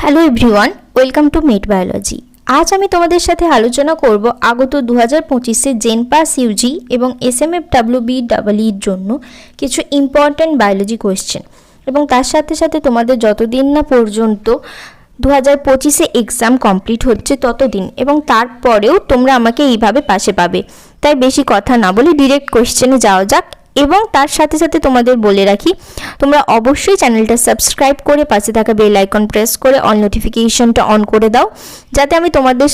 Hello everyone, welcome to Met Biology. আজ আমি তোমাদের সাথে আলোচনা করব আগত 2025-এ জেন পাস ইউজি এবং SMFWBEEর জন্য কিছু ইম্পর্ট্যান্ট বায়োলজি কোয়েশ্চেন, এবং তার সাথে সাথে তোমাদের যতদিন না পর্যন্ত 2025-এ এক্সাম কমপ্লিট হচ্ছে ততদিন, এবং তারপরেও তোমরা আমাকে এইভাবে পাশে পাবে। তাই বেশি কথা না বলে ডিরেক্ট কোয়েশ্চেনে যাওয়া যাক। এবং তার সাথে সাথে তোমাদের বলে রাখি, তোমরা অবশ্যই চ্যানেলটা সাবস্ক্রাইব করে পাশে থাকা বেল আইকন প্রেস করে অল নোটিফিকেশনটা অন করে দাও, যাতে আমি তোমাদের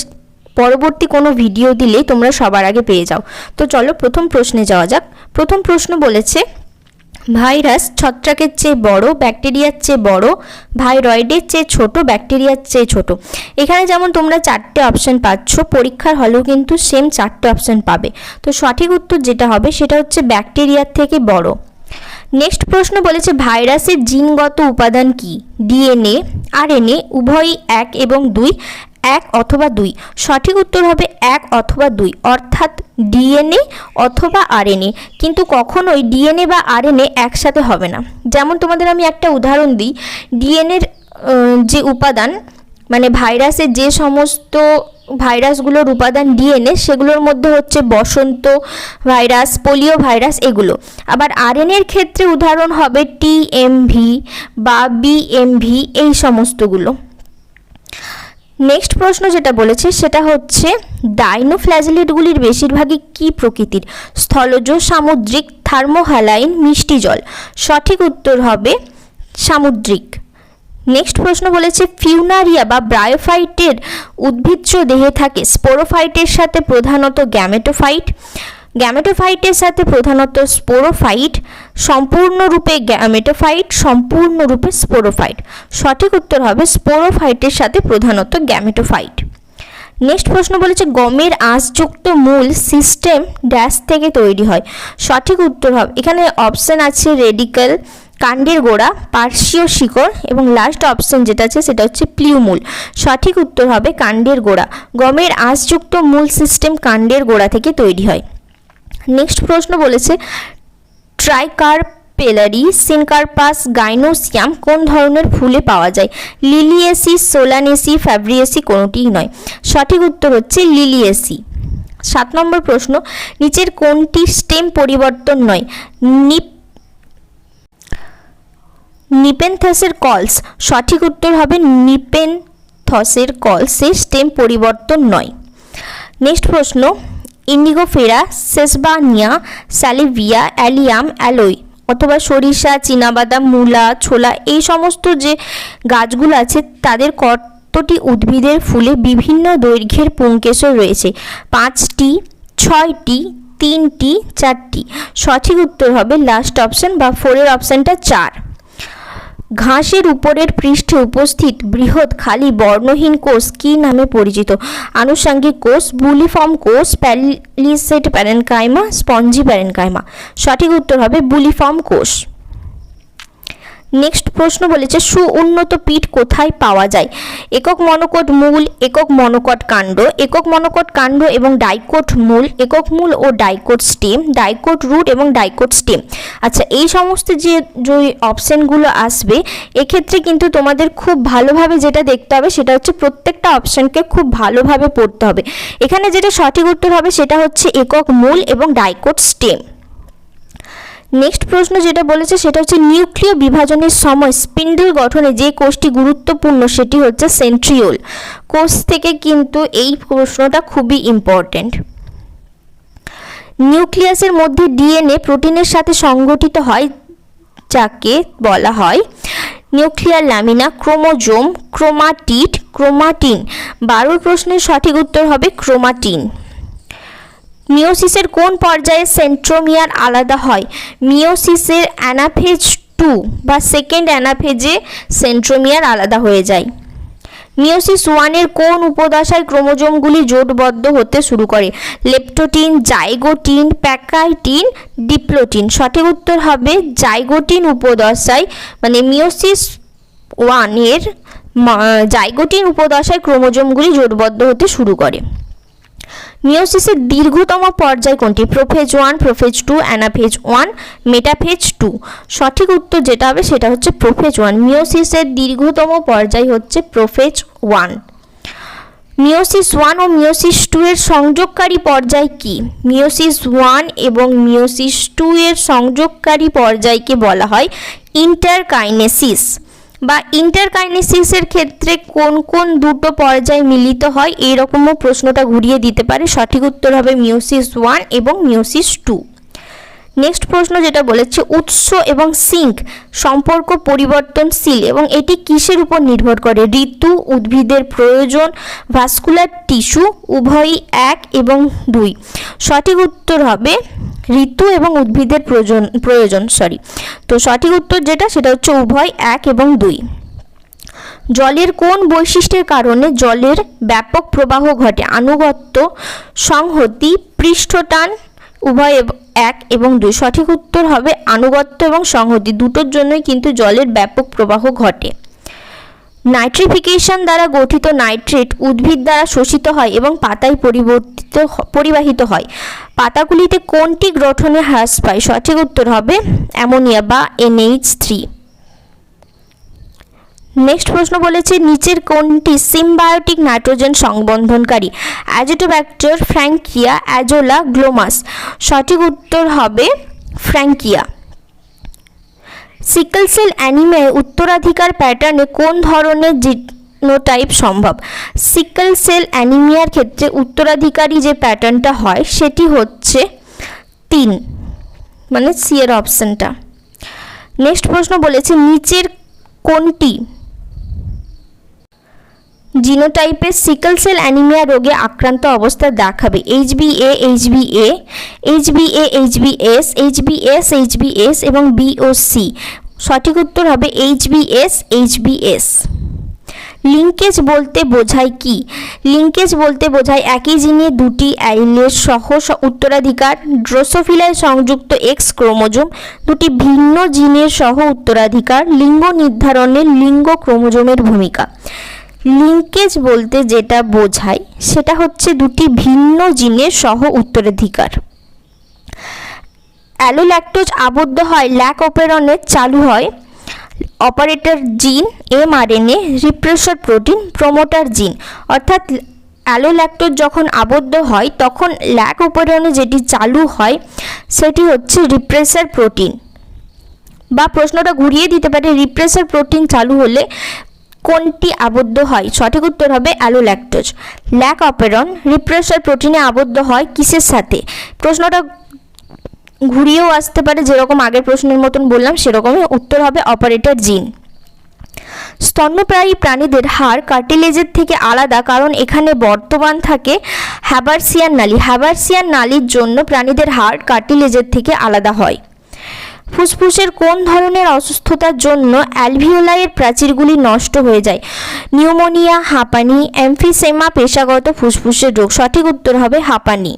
পরবর্তী কোনো ভিডিও দিলেই তোমরা সবার আগে পেয়ে যাও। তো চলো প্রথম প্রশ্নে যাওয়া যাক। প্রথম প্রশ্ন বলেছে, ভাইরাস ছত্রাকের চেয়ে বড়, ব্যাকটেরিয়ার চেয়ে বড়, ভাইরয়েডের চেয়ে ছোট, ব্যাকটেরিয়ার চেয়ে ছোট। এখানে যেমন তোমরা 4টে অপশান পাচ্ছ, পরীক্ষার হলেও কিন্তু সেম 4টে অপশান পাবে। তো সঠিক উত্তর যেটা হবে সেটা হচ্ছে ব্যাকটেরিয়ার থেকে বড়। নেক্সট প্রশ্ন বলেছে, ভাইরাসের জিনগত উপাদান কি? ডিএনএ, আরএনএ, উভয়ই 1 এবং 2, 1 অথবা 2। সঠিক উত্তর হবে 1 অথবা 2, অর্থাৎ ডিএনএ অথবা আরএনএ। কিন্তু কখনোই ডিএনএ বা আরএনএ একসাথে হবে না। যেমন তোমাদের আমি একটা উদাহরণ দিই, ডিএনএর যে উপাদান, মানে ভাইরাসের যে সমস্ত ভাইরাসগুলোর উপাদান ডিএনএ, সেগুলোর মধ্যে হচ্ছে বসন্ত ভাইরাস, পোলিও ভাইরাস, এগুলো। আবার আরএনএর ক্ষেত্রে উদাহরণ হবে টিএমভি বা বিএমভি, এই সমস্তগুলো। নেক্সট প্রশ্ন যেটা বলেছে সেটা হচ্ছে, ডাইনোফ্ল্যাজেলেটগুলির বেশিরভাগই কী প্রকৃতির? স্থলজ, সামুদ্রিক, থার্মোহ্যালাইন, মিষ্টি জল। সঠিক উত্তর হবে সামুদ্রিক। নেক্সট প্রশ্ন বলেছে, ফিউনারিয়া বা ব্রায়োফাইটের উদ্ভিজ্জ দেহে থাকে স্পোরোফাইটের সাথে প্রধানত গ্যামেটোফাইট, গ্যামেটোফাইটের সাথে প্রধানত স্পোরোফাইট, সম্পূর্ণরূপে গ্যামেটোফাইট, সম্পূর্ণরূপে স্পোরোফাইট। সঠিক উত্তর হবে স্পোরোফাইটের সাথে প্রধানত গ্যামেটোফাইট। নেক্সট প্রশ্ন বলেছে, গমের আঁশযুক্ত মূল সিস্টেম ড্যাশ থেকে তৈরি হয়? সঠিক উত্তর হবে, এখানে অপশান আছে রেডিকেল, কাণ্ডের গোড়া, পার্শ্বীয় শিকড়, এবং লাস্ট অপশন যেটা আছে সেটা হচ্ছে প্লিউমূল। সঠিক উত্তর হবে কাণ্ডের গোড়া। গমের আঁশযুক্ত মূল সিস্টেম কাণ্ডের গোড়া থেকে তৈরি হয়। নেক্সট প্রশ্ন বলেছে, ট্রাইকার্পেলারি, সিনকার্পাস, গাইনোসিয়াম কোন ধরনের ফুলে পাওয়া যায়? লিলিয়েসি, সোলানেসি, ফ্যাব্রিয়েসি, কোনোটিই নয়। সঠিক উত্তর হচ্ছে লিলিয়েসি। 7 নম্বর প্রশ্ন, নিচের কোনটি স্টেম পরিবর্তন নয়? নিপেনথসের কলস। সঠিক উত্তর হবে নিপেনথসের কলসে স্টেম পরিবর্তন নয়। নেক্সট প্রশ্ন, ইন্ডিগোফেরা, সেসবানিয়া, স্যালিভিয়া, অ্যালিয়াম, অ্যালোই, অথবা সরিষা, চীনাবাদাম, মূলা, ছোলা, এই সমস্ত যে গাছগুলো আছে তাদের কতটি উদ্ভিদের ফুলে বিভিন্ন দৈর্ঘ্যের পুংকেশর রয়েছে? 5টি, 6টি, 3টি, 4টি। সঠিক উত্তর হবে লাস্ট অপশন বা 4-এর অপশানটা 4। ঘাসের উপরের পৃষ্ঠে উপস্থিত বৃহৎ খালি বর্ণহীন কোষ কী নামে পরিচিত? আনুষঙ্গিক কোষ, বুলিফর্ম কোষ, প্যালিসেড প্যারেনকাইমা, স্পঞ্জি প্যারেনকাইমা। সঠিক উত্তর হবে বুলিফর্ম কোষ। নেক্সট প্রশ্ন বলেছে, সুউন্নত পিঠ কোথায় পাওয়া যায়? একক মনোকট মূল, একক মনোকট কাণ্ড, একক মনোকট কাণ্ড এবং ডাইকোট মূল, একক মূল ও ডাইকোট স্টেম, ডাইকোট রুট এবং ডাইকোট স্টেম। আচ্ছা, এই সমস্ত যে অপশানগুলো আসবে, এক্ষেত্রে কিন্তু তোমাদের খুব ভালোভাবে যেটা দেখতে হবে সেটা হচ্ছে প্রত্যেকটা অপশানকে খুব ভালোভাবে পড়তে হবে। এখানে যেটা সঠিক উত্তর হবে সেটা হচ্ছে একক মূল এবং ডাইকোট স্টেম। নেক্সট প্রশ্ন যেটা বলেছে সেটা হচ্ছে, নিউক্লিয় বিভাজনের সময় স্পিন্ডল গঠনে যে কোষটি গুরুত্বপূর্ণ সেটি হচ্ছে সেন্ট্রিওল কোষ থেকে, কিন্তু এই প্রশ্নটা খুবই ইম্পর্ট্যান্ট। নিউক্লিয়াসের মধ্যে ডিএনএ প্রোটিনের সাথে সংগঠিত হয় যাকে বলা হয় nuclear lamina, chromosome, chromatid, chromatin. 12 প্রশ্নের সঠিক উত্তর হবে ক্রোমাটিন। মিওসিসের কোন পর্যায়ে সেন্ট্রোমিয়ার আলাদা হয়? মিওসিসের অ্যানাফেজ 2 বা সেকেন্ড অ্যানাফেজে সেন্ট্রোমিয়ার আলাদা হয়ে যায়। মিওসিস 1-এর কোন উপদশায় ক্রোমোজোমগুলি জোটবদ্ধ হতে শুরু করে? Leptotene, zygotene, pachytene, diplotene. সঠিক উত্তর হবে জাইগোটিন উপদশায়, মানে মিওসিস 1-এর জাইগোটিন উপদশায় ক্রোমোজোমগুলি জোটবদ্ধ হতে শুরু করে। মিওসিসের দীর্ঘতম পর্যায় কোনটি? Prophase 1, prophase 2, anaphase 1, metaphase 2। সঠিক উত্তর যেটা হবে সেটা হচ্ছে প্রোফেজ 1। মিওসিসের দীর্ঘতম পর্যায় হচ্ছে প্রোফেজ 1। মিওসিস 1 ও মিওসিস 2 এর সংযোগকারী পর্যায় কি? মিওসিস 1 এবং মিওসিস 2 এর সংযোগকারী পর্যায়কে বলা হয় ইন্টারকাইনেসিস। বা ইন্টারকাইনেসিসের ক্ষেত্রে কোন কোন দুটো পর্যায় মিলিত হয় এইরকমও প্রশ্নটা ঘুরিয়ে দিতে পারে। সঠিক উত্তর হবে মিওসিস 1 এবং মিওসিস 2। নেক্সট প্রশ্ন যেটা বলেছে, উৎস এবং সিঙ্ক সম্পর্ক পরিবর্তনশীল এবং এটি কিসের উপর নির্ভর করে? ঋতু, উদ্ভিদের প্রয়োজন, ভাস্কুলার টিস্যু, উভয়ই 1 এবং 2। সঠিক উত্তর হবে ঋতু এবং উদ্ভিদের প্রয়োজন। তো সঠিক উত্তর যেটা সেটা হচ্ছে উভয় 1 এবং 2। জলের কোন বৈশিষ্ট্যের কারণে জলের ব্যাপক প্রবাহ ঘটে? আনুগত্য, সংহতি, পৃষ্ঠটান, উভয় 1 এবং 2। সঠিক উত্তর হবে আনুগত্য এবং সংহতি, দুটোর জন্যই কিন্তু জলের ব্যাপক প্রবাহ ঘটে। নাইট্রিফিকেশন দ্বারা গঠিত নাইট্রেট উদ্ভিদ দ্বারা শোষিত হয় এবং পাতায় পরিবাহিত হয়। পাতাগুলিতে কোনটি গঠনে হ্রাস পায়? সঠিক উত্তর হবে অ্যামোনিয়া বা NH3। নেক্সট প্রশ্ন বলেছে, নিচের কোনটি সিম্বায়োটিক নাইট্রোজেন সংবন্ধনকারী? Azotobacter, frankia, azolla, glomus. সঠিক উত্তর হবে ফ্র্যাঙ্কিয়া। সিকল সেল অ্যানিমিয়ায় উত্তরাধিকার প্যাটার্নে কোন ধরনের জিনোটাইপ সম্ভব? সিকল সেল অ্যানিমিয়ার ক্ষেত্রে উত্তরাধিকারী যে প্যাটার্নটা হয় সেটি হচ্ছে 3, মানে সি এর অপশনটা। নেক্সট প্রশ্ন বলেছে, নিচের কোনটি জিনোটাইপের সিকল সেল অ্যানিমিয়া রোগে আক্রান্ত অবস্থা দেখাবে? HbA, HbA, HbA, HbS, HbS, HbS এবং B ও C। সঠিক উত্তর হবে HbS, HbS। লিঙ্কেজ বলতে বোঝায় কি? লিঙ্কেজ বলতে বোঝায় একই জিনে দুটি অ্যালিলের সহ উত্তরাধিকার, ড্রোসোফিলায় সংযুক্ত X ক্রোমোজোম, দুটি ভিন্ন জিনের সহ উত্তরাধিকার, লিঙ্গ নির্ধারণে লিঙ্গ ক্রোমোজোমের ভূমিকা। লিঙ্কেজ বলতে যেটা বোঝায় সেটা হচ্ছে দুটি ভিন্ন জিনের সহ উত্তরাধিকার। অ্যালোল্যাক্টোজ আবদ্ধ হয় ল্যাক অপেরনে, চালু হয় অপারেটর জিন, mRNA, রিপ্রেসর প্রোটিন, প্রোমোটার জিন। অর্থাৎ অ্যালোল্যাক্টোজ যখন আবদ্ধ হয় তখন ল্যাক অপেরনে যেটি চালু হয় সেটি হচ্ছে রিপ্রেসর প্রোটিন। বা প্রশ্নটা ঘুরিয়ে দিতে পারে, রিপ্রেসর প্রোটিন চালু হলে কোনটি আবদ্ধ হয়? সঠিক উত্তর হবে অ্যালোল্যাক্টোজ। ল্যাক অপেরন রিপ্রেসর প্রোটিনে আবদ্ধ হয় কিসের সাথে? প্রশ্নটা ঘুরিয়েও আসতে পারে, যেরকম আগের প্রশ্নের মতন বললাম সেরকমই উত্তর হবে অপারেটর জিন। স্তন্যপ্রায়ী প্রাণীদের হাড় কার্টিলেজের থেকে আলাদা কারণ এখানে বর্তমান থাকে হ্যাবারসিয়ান নালী। হ্যাবারসিয়ান নালীর জন্য প্রাণীদের হাড় কার্টিলেজের থেকে আলাদা হয়। ফুসফুসের কোন ধরনের অসুস্থতার জন্য অ্যালভিওলাইয়ের প্রাচীরগুলি নষ্ট হয়ে যায়? নিউমোনিয়া, হাঁপানি, এমফিসেমা, পেশাগত ফুসফুসের রোগ। সঠিক উত্তর হবে হাঁপানি।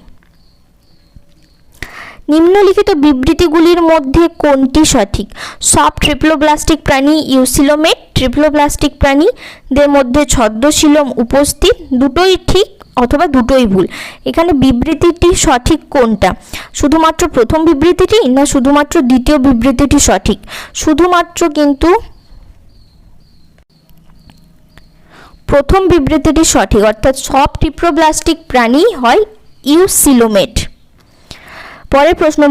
নিম্নলিখিত বিবৃতিগুলির মধ্যে কোনটি সঠিক? সব ট্রিপ্লোব্লাস্টিক প্রাণী ইউসিলোমেট। ট্রিপ্লোব্লাস্টিক প্রাণীদের মধ্যে ছদ্মশিলম উপস্থিত। দুটোই ঠিক অথবা দুটোই ভুল। এখানে বিবৃতিটি সঠিক কোনটা? শুধুমাত্র প্রথম বিবৃতিটি না শুধুমাত্র দ্বিতীয় বিবৃতিটি সঠিক? শুধুমাত্র কিন্তু প্রথম বিবৃতিটি সঠিক, অর্থাৎ সব ট্রিপ্লোব্লাস্টিক প্রাণী হয় ইউসিলোমেট। পরের প্রশ্ন,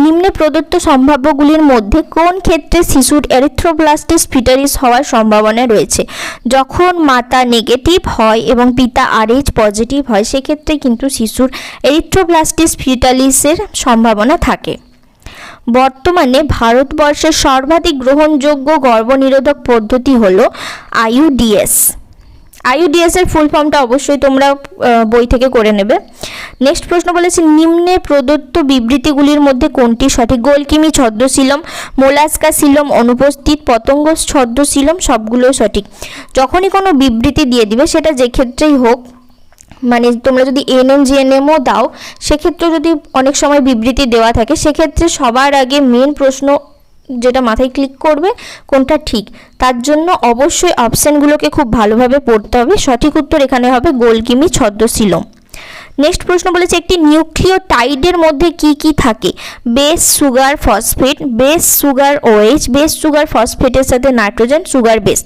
নিম্নে প্রদত্ত সম্ভাব্যগুলির মধ্যে কোন ক্ষেত্রে শিশুর এরিথ্রোব্লাস্টিস ফিটারিস হওয়ার সম্ভাবনা রয়েছে? যখন মাতা নেগেটিভ হয় এবং পিতা RH পজিটিভ হয় সেক্ষেত্রে কিন্তু শিশুর এরিথ্রোব্লাস্টিস ফিটালিসের সম্ভাবনা থাকে। বর্তমানে ভারতবর্ষের সর্বাধিক গ্রহণযোগ্য গর্ভনিরোধক পদ্ধতি হলো IUDS। IUDS এর ফুল ফর্মটা অবশ্যই তোমরা বই থেকে করে নেবে। নেক্সট প্রশ্ন বলেছে, নিম্নে প্রদত্ত বিবৃতিগুলির মধ্যে কোনটি সঠিক? গোলকিমি ছদ্মশিলম, মোলাস্কাসিলম অনুপস্থিত, পতঙ্গ ছদ্মশিলম সবগুলোই সঠিক। যখনই কোনো বিবৃতি দিয়ে দিবে সেটা যে ক্ষেত্রেই হোক, মানে তোমরা যদি NM GNMও দাও সেক্ষেত্রে যদি অনেক সময় বিবৃতি দেওয়া থাকে সেক্ষেত্রে সবার আগে মেন প্রশ্ন যেটা মাথায় ক্লিক করবে কোনটা ঠিক, তার জন্য অবশ্যই অপশানগুলোকে খুব ভালোভাবে পড়তে হবে। সঠিক উত্তর এখানে হবে গোলকিমি ছদ্মশিলম। নেক্সট প্রশ্ন বলেছে একটি নিউক্লিওটাইডের মধ্যে কি কি থাকে? Base, sugar, phosphate, base, sugar, OH, base, sugar, ফসফেটের সাথে নাইট্রোজেন, সুগার বেস।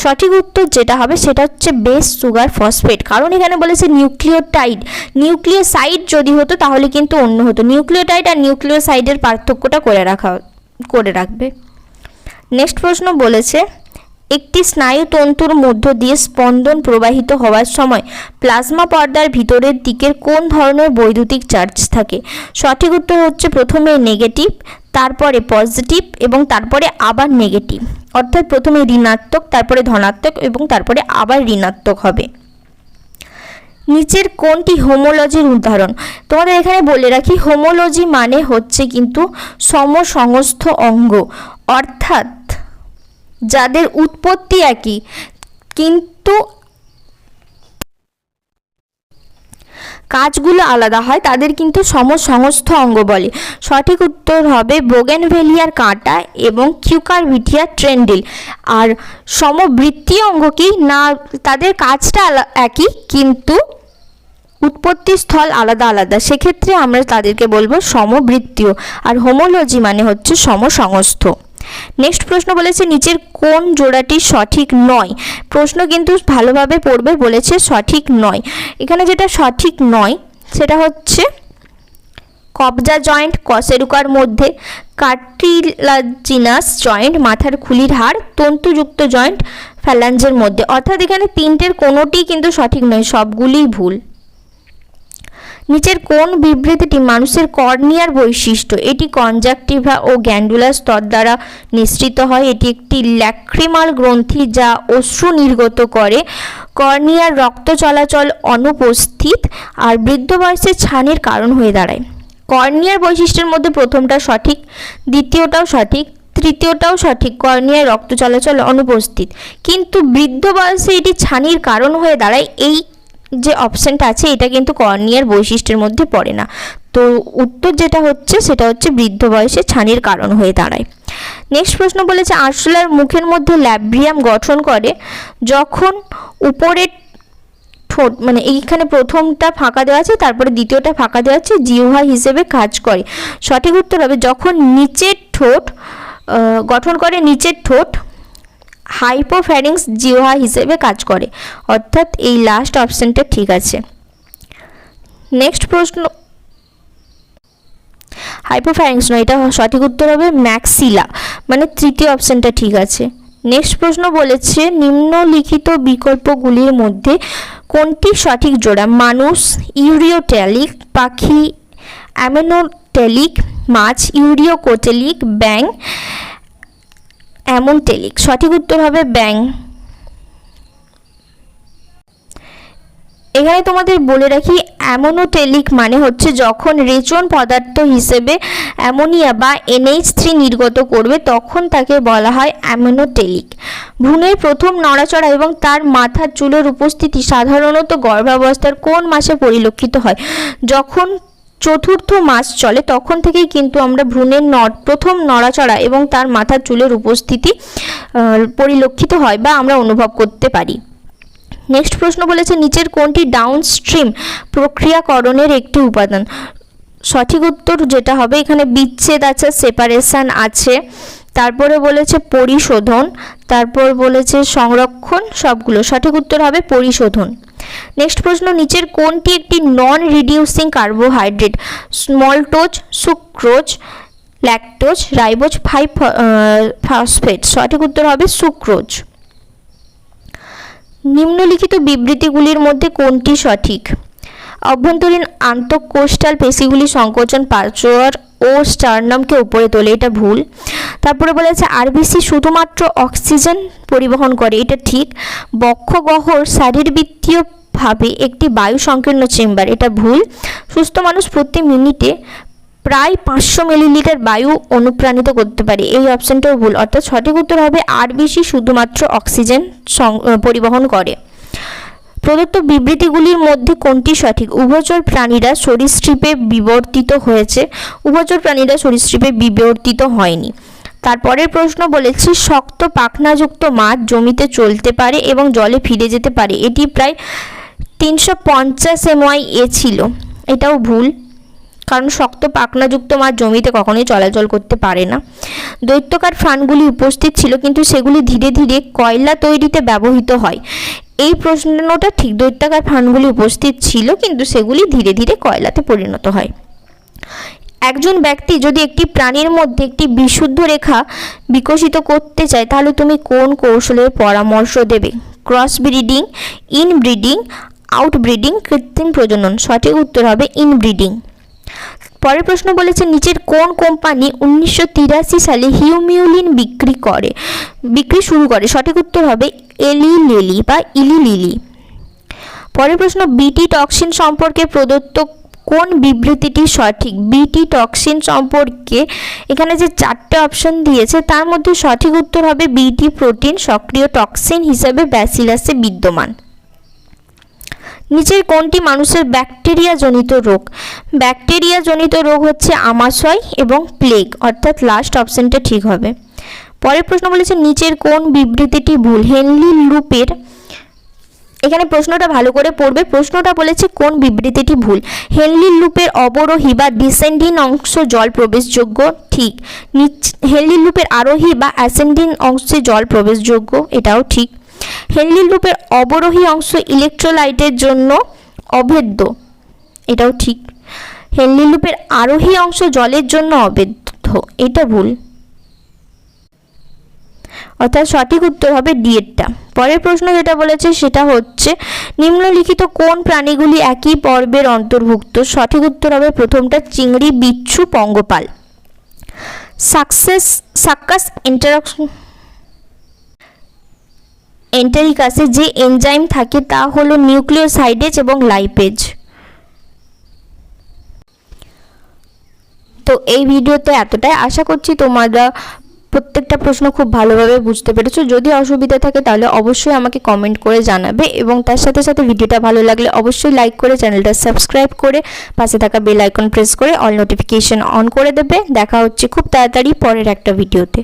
সঠিক উত্তর যেটা হবে সেটা হচ্ছে বেস, সুগার, ফসফেট। কারণ এখানে বলেছে নিউক্লিওটাইড, নিউক্লিওসাইড যদি হতো তাহলে কিন্তু অন্য হতো। নিউক্লিওটাইড আর নিউক্লিওসাইডের পার্থক্যটা করে রাখবে। নেক্সট প্রশ্ন বলেছে একটি স্নায়ুতন্তুর মধ্য দিয়ে স্পন্দন প্রবাহিত হওয়ার সময় প্লাজমা পর্দার ভিতরের দিকের কোন ধরনের বৈদ্যুতিক চার্জ থাকে? সঠিক উত্তর হচ্ছে প্রথমে নেগেটিভ, তারপরে পজিটিভ এবং তারপরে আবার নেগেটিভ, অর্থাৎ প্রথমে ঋণাত্মক, তারপরে ধনাত্মক এবং তারপরে আবার ঋণাত্মক হবে। নিচের কোনটি হোমোলজির উদাহরণ? তোমাদের এখানে বলে রাখি, হোমোলজি মানে হচ্ছে কিন্তু সমসংস্থ অঙ্গ, অর্থাৎ যাদের উৎপত্তি একই কিন্তু কাজগুলো আলাদা হয় তাদের কিন্তু সমসংস্থ অঙ্গ বলে। সঠিক উত্তর হবে বোগেনভেলিয়ার কাঁটা এবং কিউকারভিটিয়া ট্রেন্ডিল। আর সমবৃত্তীয় অঙ্গ কি না, তাদের কাজটা একই কিন্তু উৎপত্তি স্থল আলাদা আলাদা, সেক্ষেত্রে আমরা তাদেরকে বলবো সমবৃত্তীয়। আর হোমোলজি মানে হচ্ছে সমসংস্থ। নেক্সট প্রশ্ন বলেছে নিচের কোন জোড়াটি সঠিক নয়? প্রশ্ন কিন্তু ভালোভাবে পড়বে, বলেছে সঠিক নয়। এখানে যেটা সঠিক নয় সেটা হচ্ছে কবজা জয়েন্ট কশেরুকার মধ্যে, কার্টিলাজিনাস জয়েন্ট মাথার খুলির হাড়, তন্তুযুক্ত জয়েন্ট ফ্যালাঞ্জের মধ্যে। অর্থাৎ এখানে তিনটের কোনোটি কিন্তু সঠিক নয়, সবগুলিই ভুল। নিচের কোন বিবৃতিটি মানুষের কর্নিয়ার বৈশিষ্ট্য? এটি কনজাকটিভা ও গ্যান্ডুলার স্তর দ্বারা নিঃসৃত হয়। এটি একটি ল্যাক্রিমাল গ্রন্থি যা অশ্রু নির্গত করে। কর্নিয়ার রক্ত চলাচল অনুপস্থিত আর বৃদ্ধ বয়সে ছানির কারণ হয়ে দাঁড়ায়। কর্নিয়ার বৈশিষ্ট্যের মধ্যে প্রথমটা সঠিক, দ্বিতীয়টাও সঠিক, তৃতীয়টাও সঠিক। কর্নিয়ার রক্ত চলাচল অনুপস্থিত, কিন্তু বৃদ্ধ বয়সে এটি ছানির কারণ হয়ে দাঁড়ায়, এই যে অপশানটা আছে এটা কিন্তু কর্নিয়ার বৈশিষ্ট্যের মধ্যে পড়ে না। তো উত্তর যেটা হচ্ছে সেটা হচ্ছে বৃদ্ধ বয়সে ছানির কারণ হয়ে দাঁড়ায়। নেক্সট প্রশ্ন বলেছে আরশোলার মুখের মধ্যে ল্যাব্রিয়াম গঠন করে যখন উপরের ঠোঁট, মানে এইখানে প্রথমটা ফাঁকা দেওয়া আছে তারপরে দ্বিতীয়টা ফাঁকা দেওয়া আছে, জিহ্বা হিসেবে কাজ করে। সঠিক উত্তর হবে যখন নিচের ঠোঁট গঠন করে, নিচের ঠোঁট হাইপোফ্যারিংস জিহ্বা হিসেবে কাজ করে, অর্থাৎ এই লাস্ট অপশানটা ঠিক আছে। নেক্সট প্রশ্ন, হাইপোফ্যারিংস নয়, এটা সঠিক উত্তর হবে ম্যাক্সিলা, মানে তৃতীয় অপশানটা ঠিক আছে। নেক্সট প্রশ্ন বলেছে নিম্নলিখিত বিকল্পগুলির মধ্যে কোনটি সঠিক জোড়া? মানুষ, ইউরিওটেলিক, পাখি অ্যামেনোটেলিক, মাছ ইউরিওকোটেলিক, ব্যাং অ্যামোনটেলিক। সঠিক উত্তর হবে ব্যাং। এখানে তোমাদের বলে রাখি অ্যামোনোটেলিক মানে হচ্ছে যখন রেচন পদার্থ হিসেবে অ্যামোনিয়া বা NH3 নির্গত করবে তখন তাকে বলা হয় অ্যামোনোটেলিক। ভ্রূণের প্রথম নড়াচড়া এবং তার মাথার চুলের উপস্থিতি সাধারণত গর্ভাবস্থার কোন মাসে পরিলক্ষিত হয়? যখন চতুর্থ মাস চলে তখন থেকেই কিন্তু আমরা ভ্রূণের প্রথম নড়াচড়া এবং তার মাথার চুলের উপস্থিতি পরিলক্ষিত হয় বা আমরা অনুভব করতে পারি। নেক্সট প্রশ্ন বলেছে নিচের কোনটি ডাউনস্ট্রিম প্রক্রিয়াকরণের একটি উপাদান? সঠিক উত্তর যেটা হবে এখানে বিচ্ছেদ আছে, সেপারেশন আছে, তারপরে বলেছে পরিশোধন, তারপর বলেছে সংরক্ষণ, সবগুলো। সঠিক উত্তর হবে পরিশোধন। নেক্সট প্রশ্ন নিচের কোনটি একটি non reducing carbohydrate? Maltose, sucrose, lactose, ribose, 5 phosphate. সঠিক উত্তর হবে সুক্রোজ। নিম্নলিখিত বিবৃতিগুলির মধ্যে কোনটি সঠিক? অভ্যন্তরীণ আন্তঃকোষ্টাল পেশিগুলি সংকোচন পাঁজর ও স্টার্নামকে উপরে তোলে, এটা ভুল। তারপরে বলেছে আরবিসি শুধুমাত্র অক্সিজেন পরিবহন করে, এটা ঠিক। বক্ষগহ্বর শারীরবৃত্তীয়ভাবে একটি বায়ু সংকীর্ণ চেম্বার, এটা ভুল। সুস্থ মানুষ প্রতি মিনিটে প্রায় 500 মিলিলিটার বায়ু অনুপ্রাণিত করতে পারে, এই অপশানটাও ভুল, অর্থাৎ সঠিক উত্তর হবে আরবিসি শুধুমাত্র অক্সিজেন পরিবহন করে। প্রদত্ত বিবৃতিগুলির মধ্যে কোনটি সঠিক? উভচর প্রাণীরা সরীসৃপে বিবর্তিত হয়েছে, উভচর প্রাণীরা সরীসৃপে বিবর্তিত হয়নি। তারপরের প্রশ্ন বলেছি শক্ত পাখনাযুক্ত মাছ জমিতে চলতে পারে এবং জলে ফিরে যেতে পারে, এটি প্রায় 350 MYA ছিল, এটাও ভুল, কারণ শক্ত পাখনাযুক্ত মাছ জমিতে কখনোই চলাচল করতে পারে না। দৈত্যাকার ফানগুলি উপস্থিত ছিল, কিন্তু সেগুলি ধীরে ধীরে কয়লা তৈরিতে ব্যবহৃত হয়। এই প্রশ্নটা ঠিক, দৈত্যাকার ফানগুলি উপস্থিত ছিল, কিন্তু সেগুলি ধীরে ধীরে কয়লাতে পরিণত হয়। একজন ব্যক্তি যদি একটি প্রাণীর মধ্যে একটি বিশুদ্ধ রেখা বিকশিত করতে চায়, তাহলে তুমি কোন কৌশলের পরামর্শ দেবে? ক্রস ব্রিডিং, ইনব্রিডিং, আউটব্রিডিং, কৃত্রিম প্রজনন। সঠিক উত্তর হবে ইনব্রিডিং। পরের প্রশ্ন বলেছে, নিচের কোন কোম্পানি 1983 সালে হিউমিউলিন বিক্রি শুরু করে? সঠিক উত্তর হবে এলি লিলি বা ইলি লিলি। পরের প্রশ্ন, বিটি টক্সিন সম্পর্কে প্রদত্ত কোন বিবৃতিটি সঠিক? বিটি টক্সিন সম্পর্কে এখানে যে 4টে অপশন দিয়েছে তার মধ্যে সঠিক উত্তর হবে বিটি প্রোটিন সক্রিয় টক্সিন হিসেবে ব্যাসিলাসে বিদ্যমান। নিচের কোনটি মানুষের ব্যাকটেরিয়া জনিত রোগ? ব্যাকটেরিয়া জনিত রোগ হচ্ছে আমাশয় এবং প্লেগ, অর্থাৎ লাস্ট অপশনটা ঠিক হবে। পরের প্রশ্ন বলেছে, নিচের কোন বিবৃতিটি ভুল? হেনলি লুপের, এখানে প্রশ্নটা ভালো করে পড়বে, প্রশ্নটা বলেছে কোন বিবৃতিটি ভুল। হেনলি লুপের অবরোহী বা ডিসেন্ডিং অংশ জল প্রবেশযোগ্য, ঠিক। হেনলি লুপের আরোহী বা অ্যাসেন্ডিং অংশে জল প্রবেশযোগ্য, এটাও ঠিক। হেনলি লুপের অবরোহী অংশ ইলেকট্রোলাইটের জন্য অভেদ্য, এটাও ঠিক। হেনলি লুপের আরোহী অংশ জলের জন্য অভেদ্য, এটা ভুল, অর্থাৎ সঠিক উত্তর হবে ডিএরটা। পরের প্রশ্ন যেটা বলেছে সেটা হচ্ছে, নিম্নলিখিত কোন প্রাণীগুলি একই পর্বের অন্তর্ভুক্ত? সঠিক উত্তর হবে প্রথমটা, চিংড়ি, বিচ্ছু, পঙ্গপাল। সাক্কাস এন্টেরিকাসে যে এনজাইম থাকে তা হলো নিউক্লিওসাইডেজ এবং লাইপেজ। তো এই ভিডিওতে এতটাই, আশা করছি তোমরা প্রত্যেকটা প্রশ্ন খুব ভালোভাবে বুঝতে পেরেছো। যদি অসুবিধা থাকে তাহলে অবশ্যই আমাকে কমেন্ট করে জানাবে, এবং তার সাথে সাথে ভিডিওটা ভালো লাগলে অবশ্যই লাইক করে চ্যানেলটা সাবস্ক্রাইব করে পাশে থাকা বেল আইকন প্রেস করে অল নোটিফিকেশন অন করে দেবে। দেখা হচ্ছে খুব তাড়াতাড়ি পরের একটা ভিডিওতে।